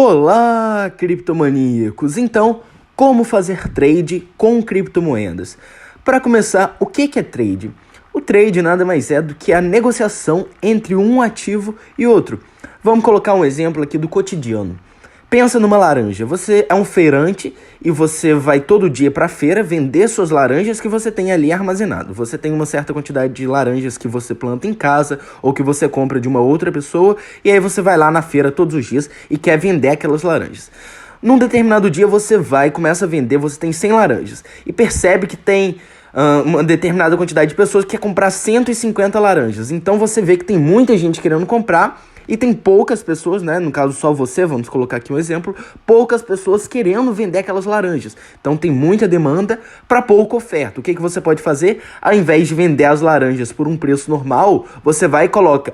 Olá, criptomaníacos! Então, como fazer trade com criptomoedas? Para começar, o que é trade? O trade nada mais é do que a negociação entre um ativo e outro. Vamos colocar um exemplo aqui do cotidiano. Pensa numa laranja. Você é um feirante e você vai todo dia para a feira vender suas laranjas que você tem ali armazenado. Você tem uma certa quantidade de laranjas que você planta em casa ou que você compra de uma outra pessoa e aí você vai lá na feira todos os dias e quer vender aquelas laranjas. Num determinado dia você vai e começa a vender, você tem 100 laranjas e percebe que tem uma determinada quantidade de pessoas que quer comprar 150 laranjas. Então você vê que tem muita gente querendo comprar e tem poucas pessoas, né, no caso só você, vamos colocar aqui um exemplo, poucas pessoas querendo vender aquelas laranjas. Então tem muita demanda para pouca oferta. O que você pode fazer? Ao invés de vender as laranjas por um preço normal, você vai e coloca,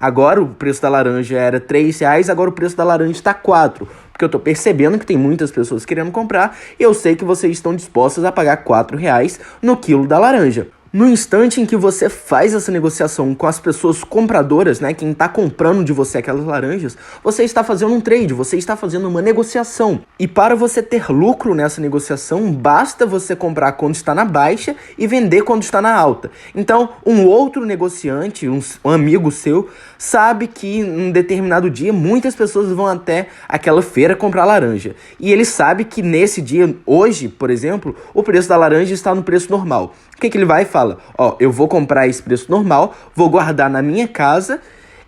agora o preço da laranja era R$3, agora o preço da laranja está R$4. Porque eu tô percebendo que tem muitas pessoas querendo comprar e eu sei que vocês estão dispostas a pagar R$4 no quilo da laranja. No instante em que você faz essa negociação com as pessoas compradoras, né, quem está comprando de você aquelas laranjas, você está fazendo um trade, você está fazendo uma negociação. E para você ter lucro nessa negociação, basta você comprar quando está na baixa e vender quando está na alta. Então, um outro negociante, um amigo seu, sabe que em um determinado dia muitas pessoas vão até aquela feira comprar laranja. E ele sabe que nesse dia, hoje, por exemplo, o preço da laranja está no preço normal. O que ele vai e fala? Eu vou comprar esse preço normal, vou guardar na minha casa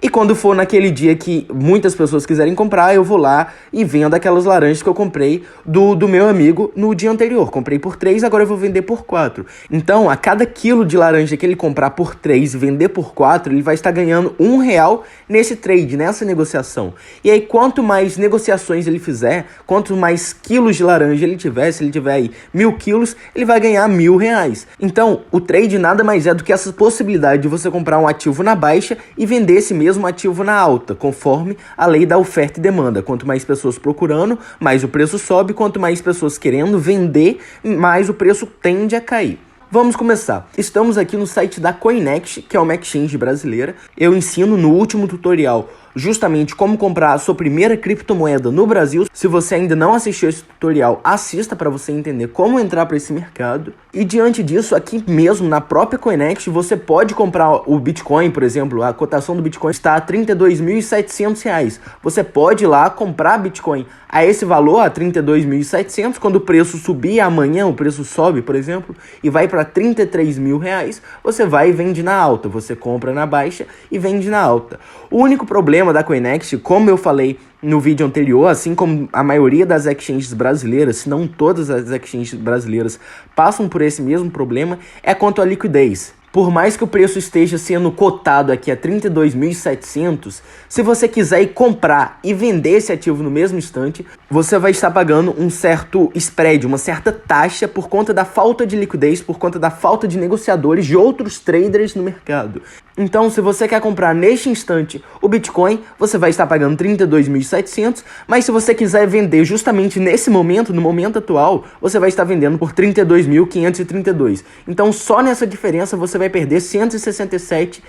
e quando for naquele dia que muitas pessoas quiserem comprar, eu vou lá e vendo aquelas laranjas que eu comprei do meu amigo no dia anterior. Comprei por 3, agora eu vou vender por 4. Então, a cada quilo de laranja que ele comprar por 3 e vender por 4, ele vai estar ganhando R$1 nesse trade, nessa negociação. E aí, quanto mais negociações ele fizer, quanto mais quilos de laranja ele tiver, se ele tiver aí 1.000 quilos, ele vai ganhar R$1.000. Então, o trade nada mais é do que essa possibilidade de você comprar um ativo na baixa e vender esse mesmo ativo na alta, conforme a lei da oferta e demanda. Quanto mais pessoas procurando, mais o preço sobe. Quanto mais pessoas querendo vender, mais o preço tende a cair. Vamos começar. Estamos aqui no site da Coinext, que é uma exchange brasileira. Eu ensino no último tutorial justamente como comprar a sua primeira criptomoeda no Brasil. Se você ainda não assistiu esse tutorial, assista para você entender como entrar para esse mercado. E diante disso, aqui mesmo na própria Coinext, você pode comprar o Bitcoin, por exemplo. A cotação do Bitcoin está a R$32.700. Você pode ir lá comprar Bitcoin a esse valor, a R$32.700. Quando o preço subir amanhã, o preço sobe, por exemplo, e vai para R$33.000, você vai e vende na alta. Você compra na baixa e vende na alta. O único problema da Coinext, como eu falei no vídeo anterior, assim como a maioria das exchanges brasileiras, se não todas as exchanges brasileiras passam por esse mesmo problema, é quanto à liquidez. Por mais que o preço esteja sendo cotado aqui a R$32.700, se você quiser ir comprar e vender esse ativo no mesmo instante, você vai estar pagando um certo spread, uma certa taxa por conta da falta de liquidez, por conta da falta de negociadores, de outros traders no mercado. Então, se você quer comprar neste instante o Bitcoin, você vai estar pagando R$32.700, mas se você quiser vender justamente nesse momento, no momento atual, você vai estar vendendo por R$32.532. Então, só nessa diferença você vai perder R$167.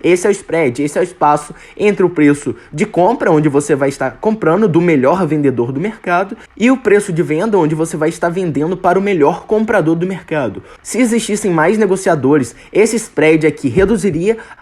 Esse é o spread, esse é o espaço entre o preço de compra, onde você vai estar comprando do melhor vendedor do mercado, e o preço de venda, onde você vai estar vendendo para o melhor comprador do mercado. Se existissem mais negociadores, esse spread aqui reduziria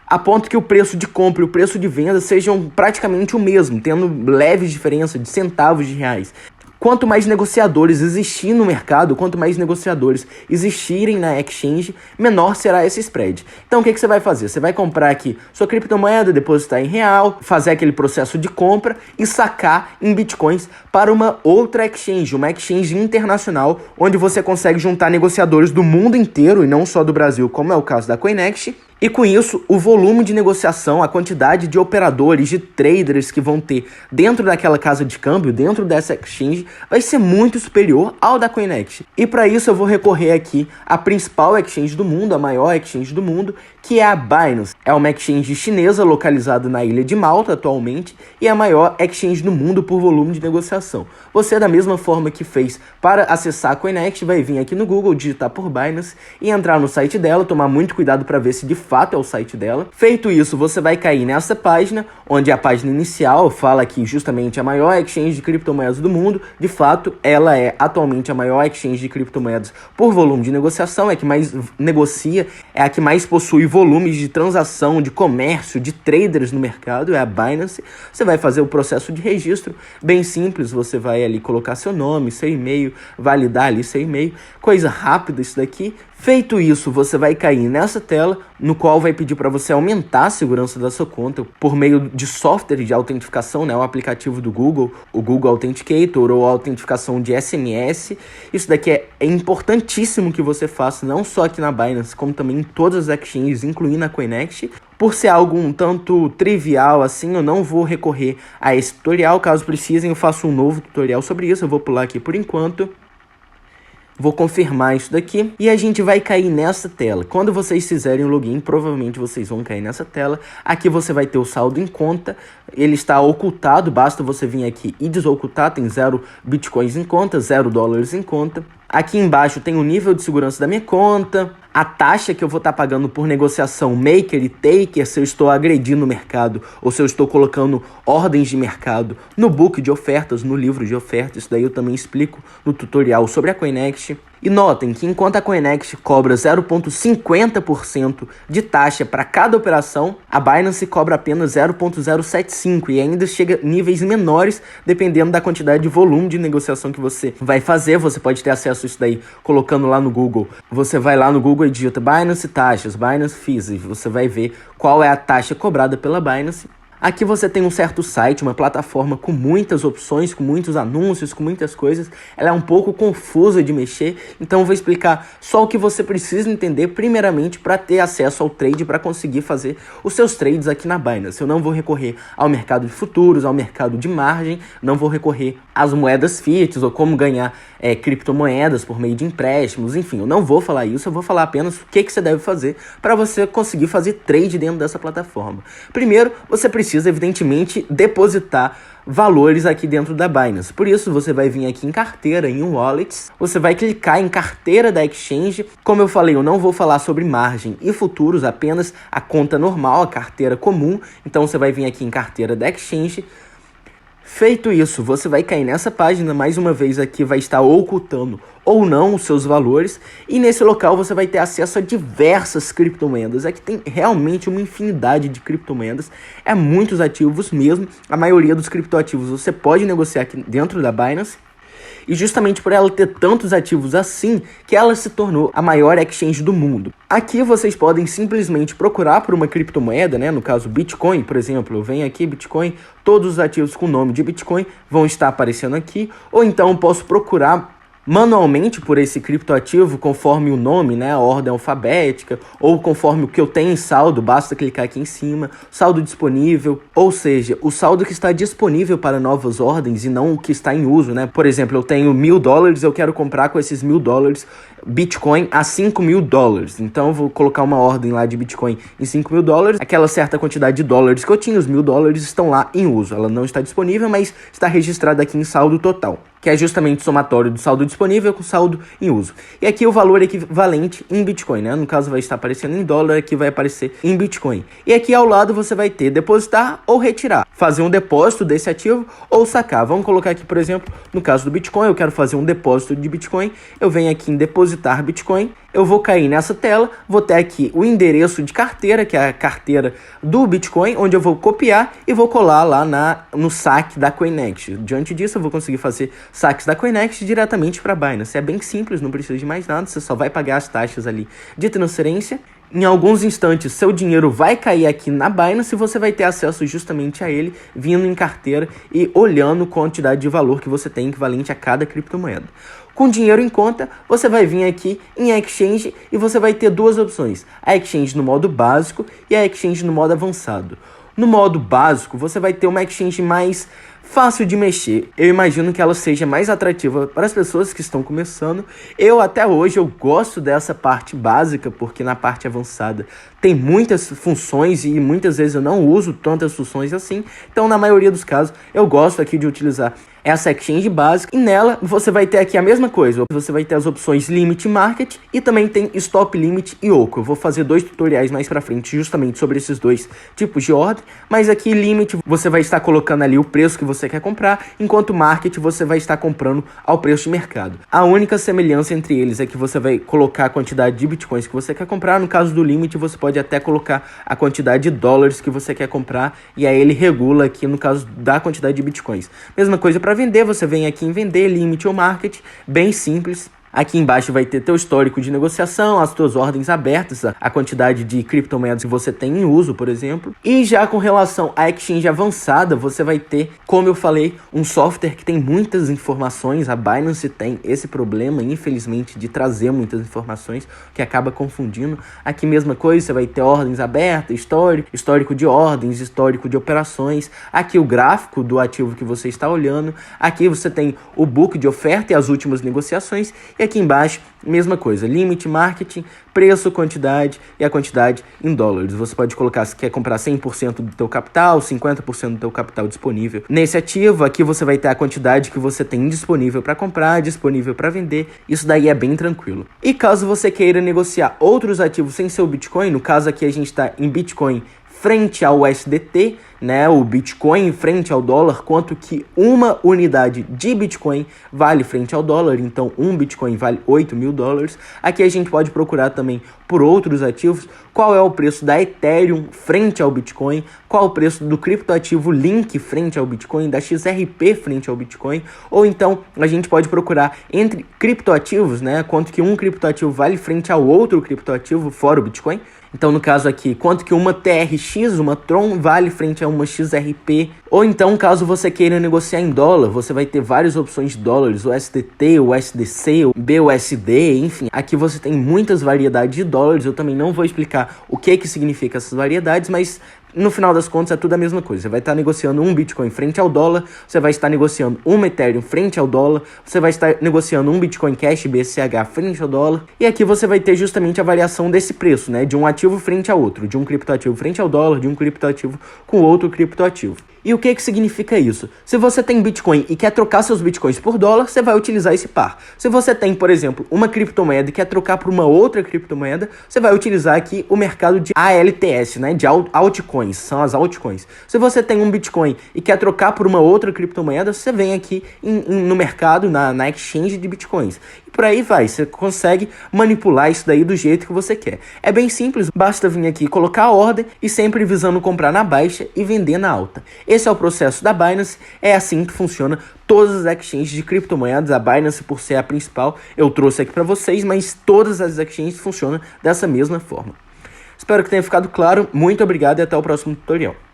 a ponto que o preço de compra e o preço de venda sejam praticamente o mesmo, tendo leve diferença de centavos de reais. Quanto mais negociadores existirem no mercado, quanto mais negociadores existirem na exchange, menor será esse spread. Então o que você vai fazer? Você vai comprar aqui sua criptomoeda, depositar em real, fazer aquele processo de compra e sacar em bitcoins para uma outra exchange, uma exchange internacional, onde você consegue juntar negociadores do mundo inteiro e não só do Brasil, como é o caso da Coinext. E com isso, o volume de negociação, a quantidade de operadores, de traders que vão ter dentro daquela casa de câmbio, dentro dessa exchange, vai ser muito superior ao da Coinext. E para isso eu vou recorrer aqui à principal exchange do mundo, a maior exchange do mundo, que é a Binance. É uma exchange chinesa localizada na ilha de Malta atualmente e é a maior exchange do mundo por volume de negociação. Você, da mesma forma que fez para acessar a Coinext, vai vir aqui no Google, digitar por Binance e entrar no site dela, tomar muito cuidado para ver se de fato é o site dela. Feito isso, você vai cair nessa página, onde a página inicial fala que justamente a maior exchange de criptomoedas do mundo, de fato, ela é atualmente a maior exchange de criptomoedas por volume de negociação, é a que mais negocia, é a que mais possui volumes de transação, de comércio, de traders no mercado, é a Binance. Você vai fazer o processo de registro, bem simples, você vai ali colocar seu nome, seu e-mail, validar ali seu e-mail, coisa rápida isso daqui. Feito isso, você vai cair nessa tela, no qual vai pedir para você aumentar a segurança da sua conta por meio de software de autentificação, né, o aplicativo do Google, o Google Authenticator ou a autentificação de SMS. Isso daqui é importantíssimo que você faça, não só aqui na Binance, como também em todas as exchanges, incluindo a Coinext. Por ser algo um tanto trivial assim, eu não vou recorrer a esse tutorial. Caso precisem, eu faço um novo tutorial sobre isso. Eu vou pular aqui por enquanto. Vou confirmar isso daqui e a gente vai cair nessa tela. Quando vocês fizerem o login, provavelmente vocês vão cair nessa tela. Aqui você vai ter o saldo em conta, ele está ocultado, basta você vir aqui e desocultar, tem 0 bitcoins em conta, 0 dólares em conta. Aqui embaixo tem o nível de segurança da minha conta, a taxa que eu vou estar pagando por negociação maker e taker, se eu estou agredindo o mercado ou se eu estou colocando ordens de mercado no book de ofertas, no livro de ofertas. Isso daí eu também explico no tutorial sobre a Coinext. E notem que enquanto a Coinext cobra 0,50% de taxa para cada operação, a Binance cobra apenas 0,075% e ainda chega a níveis menores dependendo da quantidade de volume de negociação que você vai fazer. Você pode ter acesso a isso daí colocando lá no Google. Você vai lá no Google e digita Binance taxas, Binance fees, e você vai ver qual é a taxa cobrada pela Binance. Aqui você tem um certo site, uma plataforma com muitas opções, com muitos anúncios, com muitas coisas. Ela é um pouco confusa de mexer, então eu vou explicar só o que você precisa entender primeiramente para ter acesso ao trade, para conseguir fazer os seus trades aqui na Binance. Eu não vou recorrer ao mercado de futuros, ao mercado de margem, não vou recorrer às moedas fiat ou como ganhar criptomoedas por meio de empréstimos, enfim, eu não vou falar isso, eu vou falar apenas o que você deve fazer para você conseguir fazer trade dentro dessa plataforma. Primeiro, você precisa evidentemente depositar valores aqui dentro da Binance. Por isso, você vai vir aqui em carteira, em wallets, você vai clicar em carteira da exchange. Como eu falei, eu não vou falar sobre margem e futuros, apenas a conta normal, a carteira comum. Então, você vai vir aqui em carteira da exchange. Feito isso, você vai cair nessa página, mais uma vez aqui vai estar ocultando ou não os seus valores, e nesse local você vai ter acesso a diversas criptomoedas. Aqui tem realmente uma infinidade de criptomoedas, é muitos ativos mesmo. A maioria dos criptoativos você pode negociar aqui dentro da Binance, e justamente por ela ter tantos ativos assim, que ela se tornou a maior exchange do mundo. Aqui vocês podem simplesmente procurar por uma criptomoeda, né? No caso Bitcoin, por exemplo, eu venho aqui Bitcoin, todos os ativos com o nome de Bitcoin vão estar aparecendo aqui, ou então eu posso procurar manualmente por esse criptoativo conforme o nome, né, a ordem alfabética, ou conforme o que eu tenho em saldo, basta clicar aqui em cima, saldo disponível, ou seja, o saldo que está disponível para novas ordens e não o que está em uso, né? Por exemplo, eu tenho $1.000, eu quero comprar com esses $1.000 Bitcoin a $5.000, então eu vou colocar uma ordem lá de Bitcoin em $5.000, aquela certa quantidade de dólares que eu tinha, os $1.000 estão lá em uso, ela não está disponível, mas está registrada aqui em saldo total, que é justamente o somatório do saldo disponível com saldo em uso. E aqui o valor equivalente em Bitcoin, né? No caso vai estar aparecendo em dólar, aqui vai aparecer em Bitcoin. E aqui ao lado você vai ter depositar ou retirar, fazer um depósito desse ativo ou sacar. Vamos colocar aqui, por exemplo, no caso do Bitcoin, eu quero fazer um depósito de Bitcoin, eu venho aqui em depositar Bitcoin, eu vou cair nessa tela, vou ter aqui o endereço de carteira, que é a carteira do Bitcoin, onde eu vou copiar e vou colar lá no saque da Coinext. Diante disso, eu vou conseguir fazer saques da Coinext diretamente para a Binance. É bem simples, não precisa de mais nada, você só vai pagar as taxas ali de transferência. Em alguns instantes, seu dinheiro vai cair aqui na Binance e você vai ter acesso justamente a ele, vindo em carteira e olhando a quantidade de valor que você tem equivalente a cada criptomoeda. Com dinheiro em conta, você vai vir aqui em Exchange e você vai ter duas opções. A Exchange no modo básico e a Exchange no modo avançado. No modo básico, você vai ter uma Exchange mais fácil de mexer. Eu imagino que ela seja mais atrativa para as pessoas que estão começando. Eu até hoje eu gosto dessa parte básica, porque na parte avançada tem muitas funções e muitas vezes eu não uso tantas funções assim. Então, na maioria dos casos, eu gosto aqui de utilizar essa exchange básica, e nela você vai ter aqui a mesma coisa. Você vai ter as opções Limit Market e também tem Stop Limit e Oco. Eu vou fazer 2 tutoriais mais pra frente justamente sobre esses 2 tipos de ordem, mas aqui Limit você vai estar colocando ali o preço que você quer comprar, enquanto Market você vai estar comprando ao preço de mercado. A única semelhança entre eles é que você vai colocar a quantidade de bitcoins que você quer comprar. No caso do Limit, você pode até colocar a quantidade de dólares que você quer comprar, e aí ele regula aqui no caso da quantidade de bitcoins. Mesma coisa para vender, você vem aqui em vender, Limit ou Market, bem simples. Aqui embaixo vai ter teu histórico de negociação, as tuas ordens abertas, a quantidade de criptomoedas que você tem em uso, por exemplo. E já com relação à exchange avançada, você vai ter, como eu falei, um software que tem muitas informações. A Binance tem esse problema, infelizmente, de trazer muitas informações, que acaba confundindo. Aqui mesma coisa, você vai ter ordens abertas, histórico de ordens, histórico de operações. Aqui o gráfico do ativo que você está olhando. Aqui você tem o book de oferta e as últimas negociações. E aqui embaixo, mesma coisa, limit, marketing, preço, quantidade e a quantidade em dólares. Você pode colocar se quer comprar 100% do teu capital, 50% do teu capital disponível. Nesse ativo, aqui você vai ter a quantidade que você tem disponível para comprar, disponível para vender. Isso daí é bem tranquilo. E caso você queira negociar outros ativos sem ser o Bitcoin, no caso aqui a gente está em Bitcoin frente ao USDT, né, o Bitcoin frente ao dólar, quanto que uma unidade de Bitcoin vale frente ao dólar, então um Bitcoin vale $8.000. Aqui a gente pode procurar também por outros ativos, qual é o preço da Ethereum frente ao Bitcoin, qual é o preço do criptoativo Link frente ao Bitcoin, da XRP frente ao Bitcoin, ou então a gente pode procurar entre criptoativos, né, quanto que um criptoativo vale frente ao outro criptoativo fora o Bitcoin. Então, no caso aqui, quanto que uma TRX, uma Tron, vale frente a uma XRP. Ou então, caso você queira negociar em dólar, você vai ter várias opções de dólares, o USDT, o USDC, o BUSD, enfim. Aqui você tem muitas variedades de dólares. Eu também não vou explicar o que significa essas variedades, mas no final das contas é tudo a mesma coisa. Você vai estar negociando um Bitcoin frente ao dólar, você vai estar negociando uma Ethereum frente ao dólar, você vai estar negociando um Bitcoin Cash BCH frente ao dólar, e aqui você vai ter justamente a variação desse preço, né, de um ativo frente a outro, de um criptoativo frente ao dólar, de um criptoativo com outro criptoativo. E o que significa isso? Se você tem Bitcoin e quer trocar seus Bitcoins por dólar, você vai utilizar esse par. Se você tem, por exemplo, uma criptomoeda e quer trocar por uma outra criptomoeda, você vai utilizar aqui o mercado de ALTS, né? De altcoins, são as altcoins. Se você tem um Bitcoin e quer trocar por uma outra criptomoeda, você vem aqui no mercado, na exchange de Bitcoins. E por aí vai, você consegue manipular isso daí do jeito que você quer. É bem simples, basta vir aqui colocar a ordem e sempre visando comprar na baixa e vender na alta. Esse é o processo da Binance, é assim que funciona todas as exchanges de criptomoedas. A Binance, por ser a principal, eu trouxe aqui para vocês, mas todas as exchanges funcionam dessa mesma forma. Espero que tenha ficado claro, muito obrigado e até o próximo tutorial.